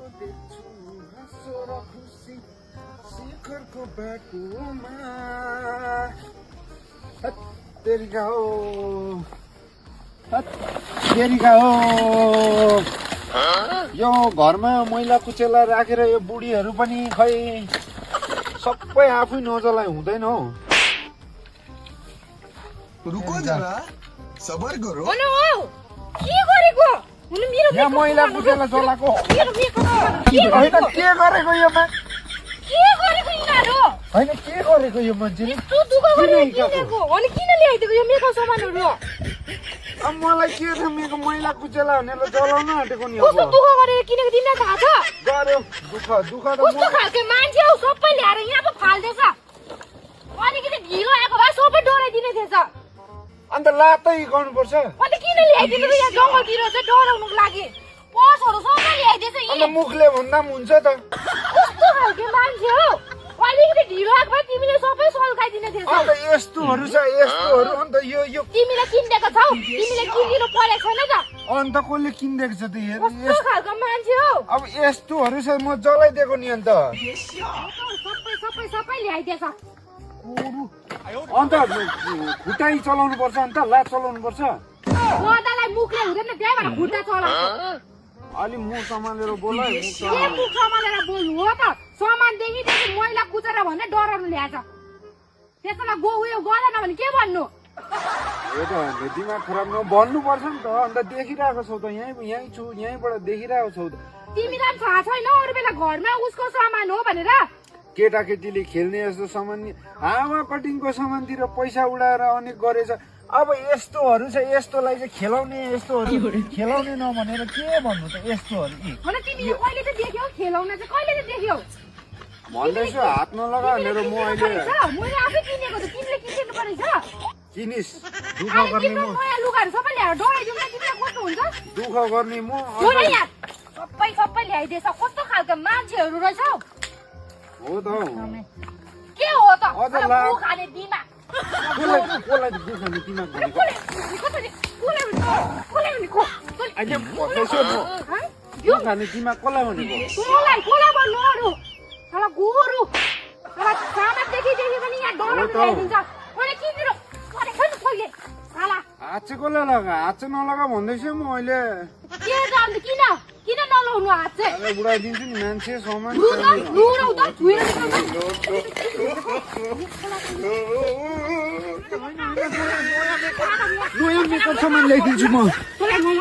देख्छु हाँसो र खुसी शिखरको बाटोमा तेरिका हो यो घरमा मैला कुचेला राखेर यो बुढीहरू पनि खै सबै आफै नजलाई हुँदैन हौ। रुको जरा सबर करो। के गरेको हुनु मेरो यहाँ मैला कुचेला जलाको मेरो मेकअप होइन के गरेको यो के गरेको यिनीहरू होइन के गरेको यो मान्छेले यस्तो दुःख गरेर किनेको अनि किन ल्याइदिएको यो मेकअप सामानहरू अब मलाई के थाहा मेरो मैला कुचेला भनेर जलाउन आँटेको नि कस्तो अब दुःख गरेर किनेको तिमीलाई थाहा छ गर्यो दुःख त कस्तो खालको मान्छे हौ सबै ल्याएर यहाँ पो फाल्दैछ अलिकति ढिलो आएको भए सबै डराइदिने थिएछ अन्त लातै गर्नुपर्छ अनि किन ल्याइदिनु र यहाँ जङ्गलतिर चाहिँ डराउनुको लागि पसहरू सबै ल्याइदिएछ अन्त मुखले भन्दा पनि हुन्छ त कस्तो खालको मान्छे हौ अलिकति ढिलो आएको भए तिमीले सबै सल्काइदिने थिएछ अन्त यस्तोहरू छ यस्तोहरू अन्त यो तिमीले किनिदिएको छौ तिमीले किनिदिनु परेको छैन त अन्त कसले किनिदिएको छ त कस्तो खालको मान्छे हौ अब यस्तोहरू छ म जलाइदिएको नि अन्त सबै ल्याइदिएछ अन्त खुट्टाइ चलाउनु पर्छ अन्त लात चलाउनु पर्छ गदालाई मुखले हुँदैन त्यहीबाट खुट्टा चलाउँछ अलि मुख सम्हालेर बोल है के मुख सम्हालेर बोल्नु हो त सामानदेखि मैला कुचेर भन्ने डराउनु ल्याएछ त्यसलाई उयो गरेन भने के भन्नु दिमाग खराब भन्नुपर्छ नि त अन्त देखिरहेको छौ त यहीँ छु यहीँबाट देखिरहेको छौ त तिमीलाई पनि थाहा छैन अरू बेला घरमा उसको सामान हो भनेर केटाकेटीले खेल्ने यस्तो सामान हावा कटिङको सामानतिर पैसा उडाएर अनेक गरेछ अब यस्तोहरू छ यस्तोलाई चाहिँ खेलाउने यस्तोहरू खेलाउने नभनेर के भन्नु त यस्तोहरू होइन तिमीले कहिले त देख्यौ खेलाउन चाहिँ कहिले त देख्यौ भन्दैछु हात नलगा भनेर म अहिले मैले आफै किनेको त तिमीले किनिदिनु परेछ किनिस दुःख अनि गर्ने तिम्रो म नयाँ लुगाहरू सबै ल्याएर डराइदिउँ न तिमीलाई कस्तो हुन्छ दुःख गर्ने म छोड यहाँ सबै ल्याइदिएछ कस्तो खालको मान्छेहरू रहेछ हो त हौ। के हो त अझ ला खाने दिमाग कसलाई दुःख नि दिमाग भनेको अहिले भन्दैछु म यो खाने दिमाग कसलाई भनेको कसलाई भन्नु अरू साला गोरु साला सामानदेखि पनि यहाँ डराउनु ल्याइदिन्छ अनि किनेर गरेको नि कहिले साला हात चाहिँ कसलाई लगा हात चाहिँ नलगा भन्दैछु म अहिले के जान्नु किन नलाउनु हात चाहिँ अरे बुढाइदिन्छु नि मान्छे सामान लुरौ त छुएर नयाँ मेकअप सामान ल्याइदिन्छु म